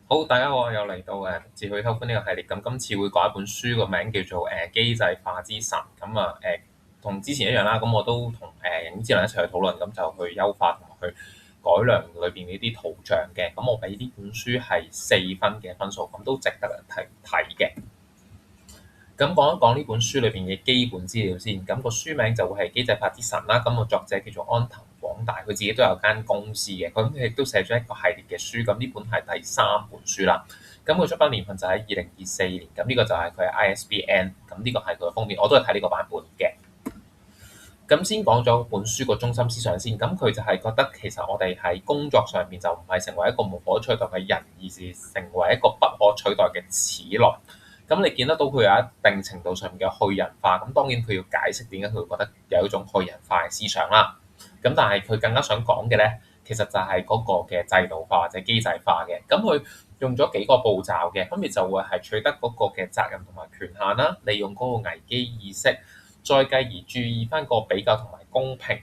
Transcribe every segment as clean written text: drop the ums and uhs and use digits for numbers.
好，大家好，又嚟到自去偷歡呢個系列。咁今次會講一本書，個名叫做機制化之神。咁同之前一樣啦。咁我都同人工智能一齊去討論，咁就去優化同埋去改良裏邊呢啲圖像嘅。咁我俾呢本書係4分嘅分數，咁都值得人睇嘅。咁講一講呢本書裏邊嘅基本資料先。咁個書名就會係機制化之神啦。咁個作者叫做安藤廣大，佢自己都有間公司嘅。佢亦都寫咗一個系列嘅書。咁呢本係第3本書啦。咁佢出版年份就喺2024年。咁呢個就係佢嘅 ISBN。咁呢個係佢嘅封面，我都係睇呢個版本嘅。咁先講咗本書個中心思想先。咁佢就係覺得其實我哋喺工作上面就唔係成為一個無可取代嘅人，而是成為一個不可取代嘅齒輪。咁你見得到佢有一定程度上面嘅去人化。咁當然佢要解釋點解佢會覺得有一種去人化嘅思想啦。咁但係佢更加想講嘅咧，其實就係嗰個嘅制度化或者機制化嘅。咁佢用咗幾個步驟嘅，分別就會係取得嗰個嘅責任同埋權限啦，利用嗰個危機意識，再繼而注意翻個比較同埋公平，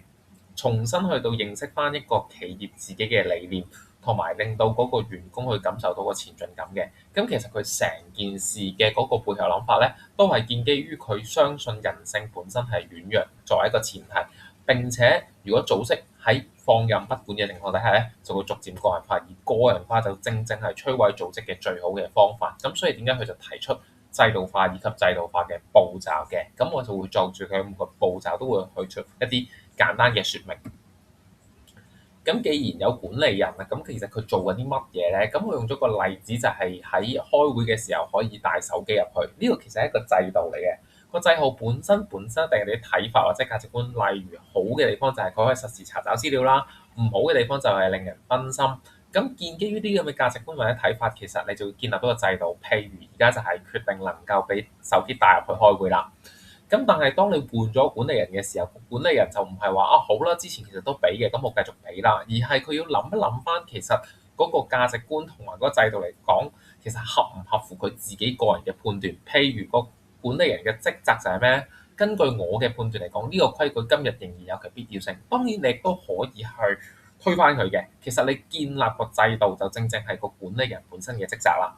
重新去到認識翻一個企業自己嘅理念，同埋令到嗰個員工去感受到個前進感嘅。咁其實佢成件事嘅嗰個背後諗法咧，都係建基於佢相信人性本身係軟弱作為一個前提。並且如果組織喺放任不管嘅情況底下咧，就會逐漸個人化，而個人化就正正係摧毀組織嘅最好嘅方法。咁所以點解佢就提出制度化以及制度化嘅步驟嘅？咁我就會就住佢每個步驟都會去出一啲簡單嘅説明。咁既然有管理人啦，咁其實佢做緊啲乜嘢咧？咁我用咗個例子就係喺開會嘅時候可以帶手機入去，呢個其實係一個制度嚟嘅。個制度本身一定有啲睇法或者價值觀。例如好嘅地方就係佢可以實時查找資料啦，唔好嘅地方就係令人分心。咁建基於啲咁嘅價值觀或者睇法，其實你就會建立到個制度。譬如而家就係決定能夠俾手機帶入去開會啦。咁但係當你換咗管理人嘅時候，管理人就唔係話好啦，之前其實都俾嘅，咁我繼續俾啦，而係佢要諗一諗翻，其實嗰個價值觀同埋嗰個制度嚟講，其實合唔合乎佢自己個人嘅判斷。譬如個管理人嘅職責就係咩？根據我嘅判斷嚟講，呢個規矩今日仍然有其必要性。當然你亦都可以去推翻佢嘅。其實你建立個制度就正正係個管理人本身嘅職責啦。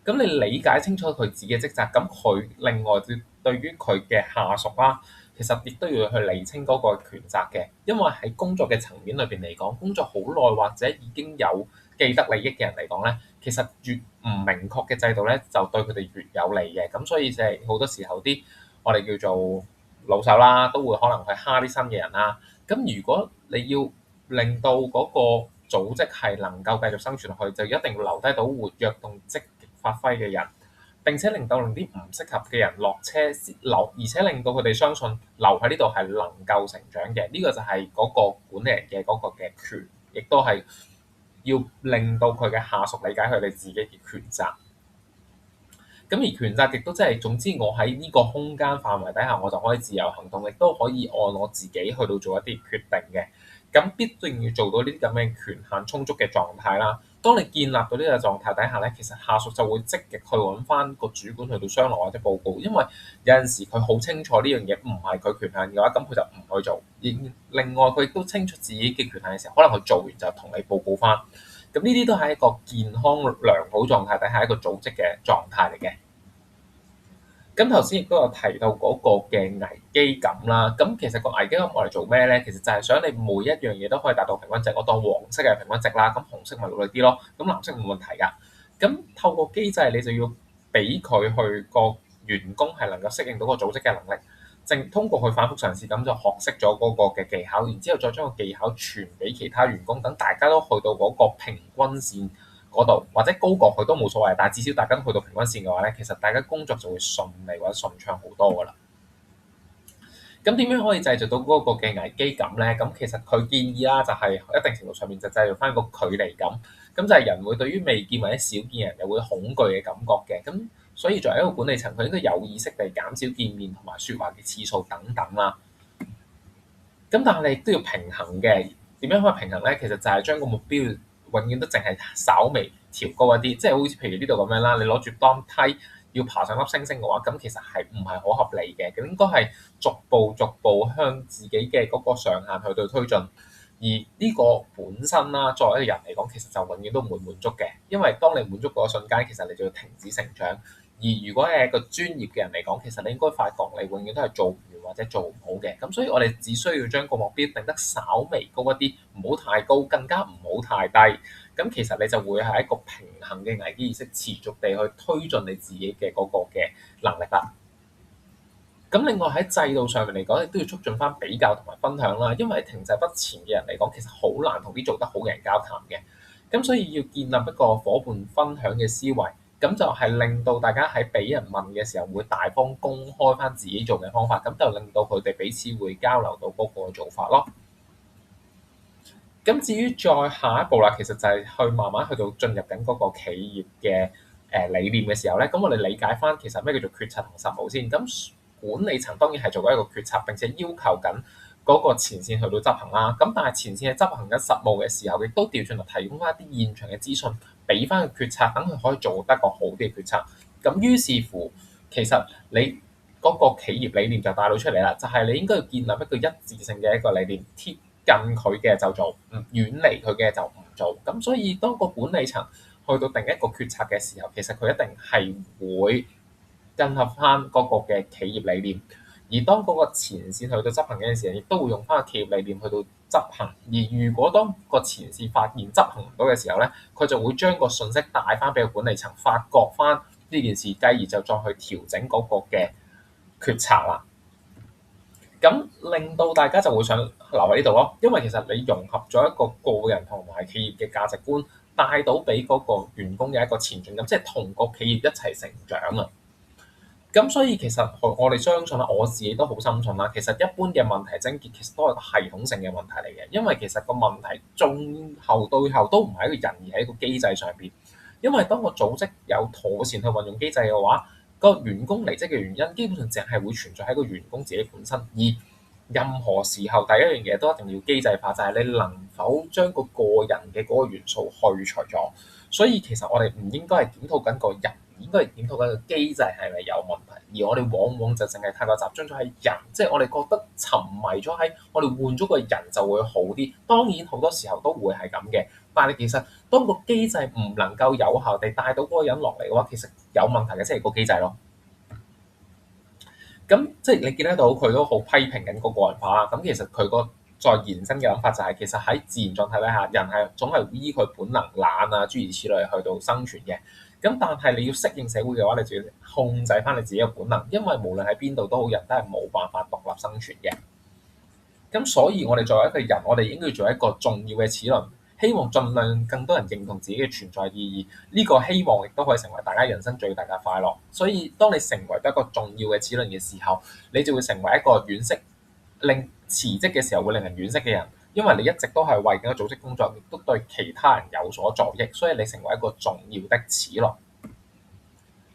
咁你理解清楚佢自己嘅職責，咁佢另外對於佢嘅下屬啦，其實亦都要去釐清嗰個權責嘅。因為喺工作嘅層面裏邊嚟講，工作好耐或者已經有既得利益嘅人嚟講咧，其實越唔明確嘅制度咧，就對佢哋越有利嘅。咁所以就係好多時候啲我哋叫做老手啦，都會可能去蝦啲新嘅人啦。咁如果你要令到嗰個組織係能夠繼續生存落去，就一定要留低到活躍同積極發揮嘅人，並且令啲唔適合嘅人落車留，而且令到佢哋相信留喺呢度係能夠成長嘅。呢個就係嗰個管理人嘅嗰個嘅權，亦都係要令到佢嘅下屬理解佢哋自己嘅權責。咁而權責亦都即係總之，我喺呢個空間範圍底下，我就可以自由行動，亦都可以按我自己去到做一啲決定嘅。咁必定要做到呢啲咁嘅權限充足嘅狀態啦。當你建立到呢個狀態底下咧，其實下屬就會積極去揾翻個主管去到商量或者報告。因為有陣時佢好清楚呢樣嘢唔係佢權限嘅話，咁佢就唔去做。而另外佢亦都清楚自己嘅權限嘅時候，可能佢做完就同你報告翻。咁呢啲都係一個健康良好狀態底下一個組織嘅狀態嚟嘅。咁頭先亦都有提到嗰個嘅危機感啦。咁其實個危機感我嚟做咩咧？其實就係想你每一樣嘢都可以達到平均值。我當黃色係平均值啦，咁紅色咪努力啲咯。咁藍色冇問題㗎。咁透過機制，你就要俾佢去個員工係能夠適應到個組織嘅能力，正通過佢反覆嘗試，咁就學識咗嗰個嘅技巧，然之後再將個技巧傳俾其他員工，等大家都去到嗰個平均線嗰度，或者高過佢都冇所謂，但係至少大家都去到平均線嘅話咧，其實大家工作就會順利或者順暢好多噶啦。咁點樣可以製造到嗰個嘅危機感咧？咁其實佢建議啦，就係一定程度上面就製造翻個距離感。咁就係人會對於未見或者少見人又會恐懼嘅感覺嘅。咁所以作為一個管理層，佢應該有意識地減少見面同埋説話嘅次數等等啦。咁但係你亦都要平衡嘅。點樣可以平衡咧？其實就係將個目標永遠都淨係稍微調高一啲，即係好似譬如呢度咁樣啦，你攞住當梯要爬上粒星星嘅話，咁其實係唔係好合理嘅？咁應該係逐步向自己嘅嗰個上限去到推進，而而呢個本身啦，作為一個人嚟講，其實就永遠都唔會滿足嘅，因為當你滿足嗰個瞬間，其實你就要停止成長。而如果你係一個專業嘅人嚟講，其實你應該發覺你永遠都係做唔完或者做唔好嘅。咁所以我哋只需要將個目標定得稍微高一啲，唔好太高，更加唔好太低。咁其實你就會係一個平衡嘅危機意識，持續地去推進你自己嘅嗰個嘅能力啦。咁另外喺制度上面嚟講，亦都要促進翻比較同埋分享啦。因為停滯不前嘅人嚟講，其實好難同啲做得好嘅人交談嘅。咁所以要建立一個伙伴分享嘅思維，咁就係令到大家喺俾人問嘅時候，會大方公開翻自己做嘅方法，咁就令到佢哋彼此會交流到嗰個做法咯。咁至於再下一步啦，其實就係去慢慢去到進入緊嗰個企業嘅理念嘅時候咧，咁我哋理解翻其實咩叫做決策同實務先。咁管理層當然係做緊一個決策，並且要求緊嗰個前線去到執行啦。咁但係前線喺執行緊實務嘅時候，亦都調轉嚟提供翻一啲現場嘅資訊，俾翻個決策，等佢可以做得個好啲嘅決策。咁於是乎，其實你嗰個企業理念就帶到出嚟啦，就係你應該要建立一個一致性嘅一個理念，貼近佢嘅就做，遠離佢嘅就唔做。咁所以當個管理層去到定一個決策嘅時候，其實佢一定係會跟合翻嗰個嘅企業理念。而當嗰個前線去到執行嘅時候，亦都會用翻個企業理念去到執行。而如果當個前線發現執行唔到嘅時候咧，佢就會將個信息帶翻俾個管理層，發覺翻呢件事，繼而就再去調整嗰個嘅決策啦。咁令到大家就會想留喺呢度咯，因為其實你融合咗一個個人同埋企業嘅價值觀，帶到俾嗰個員工嘅一個前進感，即係同個企業一齊成長啊！咁所以其實我哋相信啦，我自己都好深信啦。其實一般嘅問題症結其實都係個系統性嘅問題嚟嘅，因為其實個問題從後到後都唔係一個人，而係一個機制上邊。因為當個組織有妥善去運用機制嘅話，個員工離職嘅原因基本上淨係會存在喺個員工自己本身。而任何時候第一樣嘢都一定要機制化，就係你能否將個人嘅嗰個元素去除咗。所以其實我哋唔應該係檢討緊個人，應該係檢討緊個機制係咪有問題。而我哋往往就淨係太過集中咗喺人，即係我哋覺得沉迷咗喺我哋換咗個人就會好啲。當然好多時候都會係咁嘅，但係其實當個機制唔能夠有效地帶到嗰個人落嚟嘅話，其實有問題嘅即係個機制咯。咁即係你見得到佢都好批評緊個人化啦。咁其實佢個再延伸嘅諗法就係，其實喺自然狀態底下，人係總係依佢本能懶啊諸如此類去到生存嘅。咁但係你要適應社會嘅話，你就要控制翻你自己嘅本能，因為無論喺邊度都好，人都係冇辦法獨立生存嘅。咁所以我哋作為一個人，我哋應該要做一個重要嘅齒輪，希望盡量更多人認同自己嘅存在意義。呢個希望亦都可以成為大家人生最大嘅快樂。所以當你成為一個重要嘅齒輪嘅時候，你就會成為一個惋惜，令辭職嘅時候會令人惋惜嘅人，因為你一直都係為緊個組織工作，亦都對其他人有所助益，所以你成為一個重要的齒輪。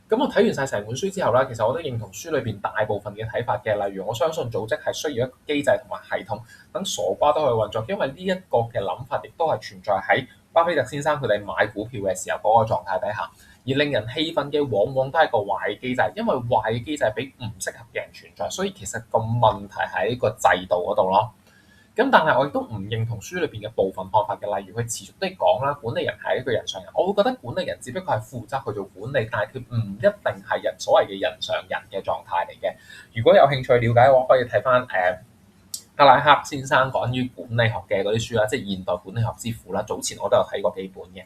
咁我睇完晒成本書之後咧，其實我都認同書裏邊大部分嘅睇法嘅。例如我相信組織係需要一個機制同埋系統，等傻瓜都可以運作，因為呢一個嘅諗法亦都係存在喺巴菲特先生佢哋買股票嘅時候嗰個狀態底下。而令人氣憤嘅往往都係個壞嘅機制，因為壞嘅機制俾唔適合嘅人存在，所以其實個問題喺個制度嗰度咯。咁但係我亦都唔認同書裏邊嘅部分看法嘅，例如佢持續都講啦，管理人係一個人上人，我會覺得管理人只不過係負責去做管理，但係佢唔一定係人所謂嘅人上人嘅狀態嚟嘅。如果有興趣了解，我可以睇翻阿拉克先生關於管理學嘅嗰啲書啦，即係現代管理學之父啦。早前我都有睇過幾本嘅。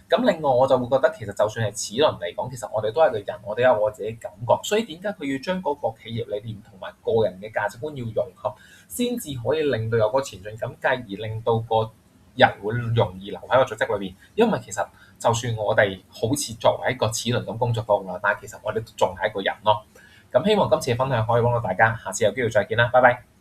咁另外我就會覺得其實就算係齒輪嚟講，其實我哋都係個人，我哋有我自己感覺，所以點解佢要將嗰個企業理念同埋個人嘅價值觀要融合，先至可以令到有個前進感，繼而令到個人會容易留喺個組織裏邊。因為其實就算我哋好似作為一個齒輪咁工作到啦，但係其實我哋仲係一個人咯。咁希望今次嘅分享可以幫到大家，下次有機會再見啦，拜拜。